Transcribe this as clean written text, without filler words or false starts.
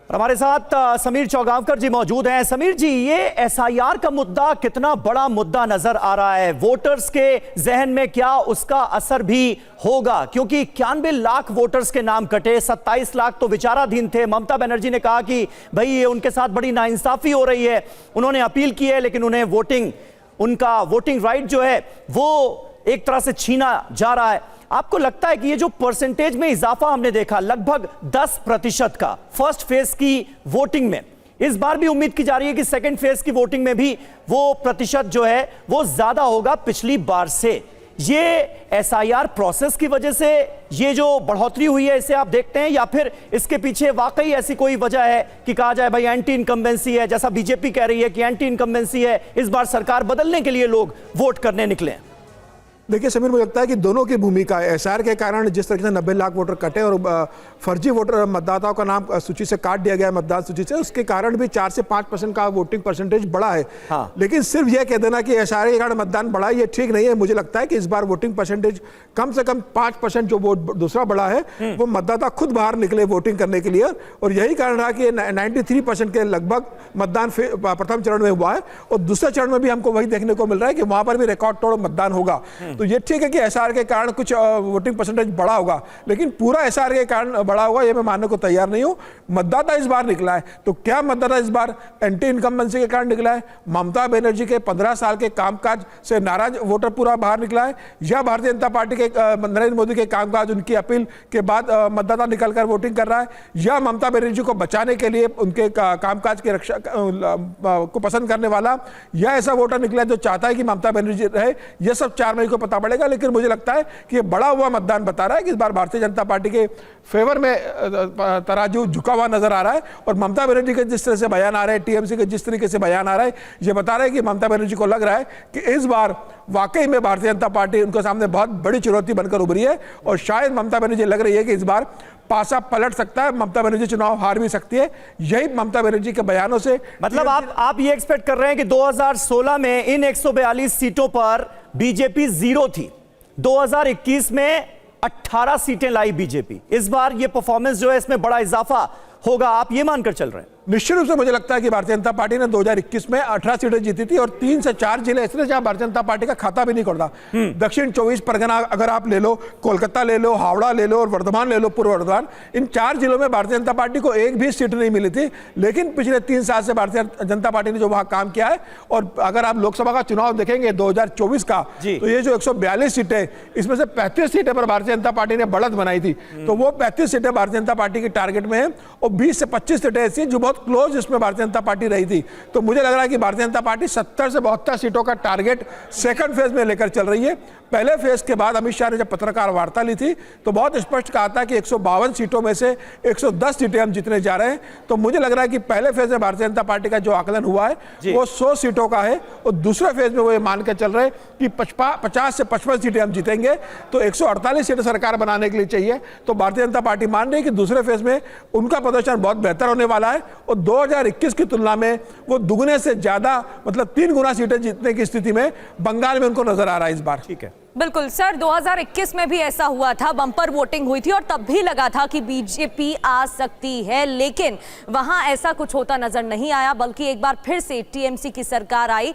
हमारे साथ समीर चौगांवकर जी मौजूद हैं। समीर जी, ये एसआईआर का मुद्दा कितना बड़ा मुद्दा नजर आ रहा है? वोटर्स के जहन में क्या उसका असर भी होगा? क्योंकि 91 लाख वोटर्स के नाम कटे, 27 लाख तो विचाराधीन थे। ममता बनर्जी ने कहा कि भाई ये उनके साथ बड़ी नाइंसाफी हो रही है, उन्होंने अपील की है, लेकिन उन्हें उनका वोटिंग राइट जो है वो एक तरह से छीना जा रहा है। आपको लगता है कि ये जो परसेंटेज में इजाफा हमने देखा लगभग 10% का फर्स्ट फेज की वोटिंग में, इस बार भी उम्मीद की जा रही है कि सेकंड फेज की वोटिंग में भी वो प्रतिशत जो है वो ज्यादा होगा पिछली बार से? ये एसआईआर प्रोसेस की वजह से ये जो बढ़ोतरी हुई है इसे आप देखते हैं, या फिर इसके पीछे वाकई ऐसी कोई वजह है कि कहा जाए भाई एंटी इनकम्बेंसी है, जैसा बीजेपी कह रही है कि एंटी इनकम्बेंसी है, इस बार सरकार बदलने के लिए लोग वोट करने निकले हैं? देखिए समीर, मुझे लगता है कि दोनों की भूमिका है। एसआईआर के कारण जिस तरीके से 90 लाख वोटर कटे और फर्जी वोटर मतदाताओं का नाम सूची से काट दिया गया है, मतदान सूची से, उसके कारण भी 4 से 5% का वोटिंग परसेंटेज बढ़ा है। हाँ। लेकिन सिर्फ यह कह देना कि एसआईआर के कारण मतदान बढ़ा है, ये ठीक नहीं है। मुझे लगता है कि इस बार वोटिंग परसेंटेज कम से कम 5% जो वोट दूसरा बढ़ा है वो मतदाता खुद बाहर निकले वोटिंग करने के लिए, और यही कारण रहा कि 93% के लगभग मतदान प्रथम चरण में हुआ है, और दूसरे चरण में भी हमको वही देखने को मिल रहा है कि वहां पर भी रिकॉर्ड तोड़ मतदान होगा। तो ये ठीक है कि एसआर के कारण कुछ वोटिंग परसेंटेज बढ़ा होगा, लेकिन पूरा एसआर के कारण बढ़ा होगा ये मैं मानने को तैयार नहीं हूं। मतदाता इस बार निकला है, तो क्या मतदाता इस बार एंटी इनकम्बेंसी के कारण निकला है, ममता बनर्जी के 15 साल के कामकाज से नाराज वोटर पूरा बाहर निकला है, या भारतीय जनता पार्टी के नरेंद्र मोदी के कामकाज, उनकी अपील के बाद मतदाता निकलकर वोटिंग कर रहा है, या ममता बनर्जी को बचाने के लिए उनके कामकाज की रक्षा को पसंद करने वाला, या ऐसा वोटर निकला जो चाहता है कि ममता बनर्जी रहे? यह सब 4 मई को पता पड़ेगा। लेकिन मुझे लगता है कि ये बड़ा हुआ मतदान बता रहा है कि इस बार भारतीय जनता पार्टी के फेवर में तराजू झुका हुआ नजर आ रहा है, और ममता बनर्जी के जिस तरह से बयान आ रहे हैं, टीएमसी के जिस तरीके से बयान आ रहा है, ये बता रहा है कि ममता बनर्जी को लग रहा है कि इस बार वाकई में भारतीय जनता पार्टी उनके सामने बहुत बड़ी चुनौती बनकर उभरी है, और शायद ममता बनर्जी लग रही है कि इस बार पासा पलट सकता है, ममता बनर्जी चुनाव हार भी सकती है। यही ममता बनर्जी के बयानों से मतलब आप ये एक्सपेक्ट कर रहे हैं कि 2016 में इन 142 सीटों पर बीजेपी 0 थी, 2021 में 18 सीटें लाई बीजेपी, इस बार ये परफॉर्मेंस जो है इसमें बड़ा इजाफा होगा, आप ये मानकर चल रहे हैं? निश्चित रूप से मुझे लगता है कि भारतीय जनता पार्टी ने 2021 में 18 सीटें जीती थी, और 3 से 4 जिले ऐसे जहां भारतीय जनता पार्टी का खाता भी नहीं खुलता। दक्षिण 24 परगना अगर आप ले लो, कोलकाता ले लो, हावड़ा ले लो और वर्धमान ले लो, पूर्व वर्धमान, इन 4 जिलों में भारतीय जनता पार्टी को एक भी सीट नहीं मिली थी। लेकिन पिछले 3 साल से भारतीय जनता पार्टी ने जो वहां काम किया है, और अगर आप लोकसभा का चुनाव देखेंगे 2024 का, तो ये जो 142 सीटें, इसमें से 35 सीटें पर भारतीय जनता पार्टी ने बढ़त बनाई थी। तो वो 35 सीटें भारतीय जनता पार्टी की टारगेट में है, और 20 से 25 सीटें ऐसी जो बहुत क्लोज इसमें भारतीय जनता पार्टी रही थी। तो मुझे लग रहा है कि भारतीय जनता पार्टी 70 से 72 सीटों का टारगेट सेकंड फेज में लेकर चल रही है। पहले फेज के बाद अमित शाह ने जब पत्रकार वार्ता ली थी तो बहुत स्पष्ट कहा था कि 152 सीटों में से 110 सीटें हम जीतने जा रहे हैं। तो मुझे लग रहा है कि पहले फेज में भारतीय जनता पार्टी का जो आकलन हुआ है वो 100 सीटों का है, और दूसरे फेज में वो ये मान के चल रहे हैं कि 50 से 55 सीटें हम जीतेंगे। तो 148 सीटें सरकार बनाने के लिए चाहिए। तो भारतीय जनता पार्टी मान रही है कि दूसरे फेज में उनका प्रदर्शन बहुत बेहतर होने वाला है, और 2021 की तुलना में वो दुगने से ज्यादा, मतलब 3 गुना सीटें जीतने की स्थिति में बंगाल में उनको नजर आ रहा है इस बार। ठीक है, बिल्कुल सर, 2021 में भी ऐसा हुआ था, बम्पर वोटिंग हुई थी और तब भी लगा था कि बीजेपी आ सकती है, लेकिन वहां ऐसा कुछ होता नजर नहीं आया, बल्कि एक बार फिर से टीएमसी की सरकार आई।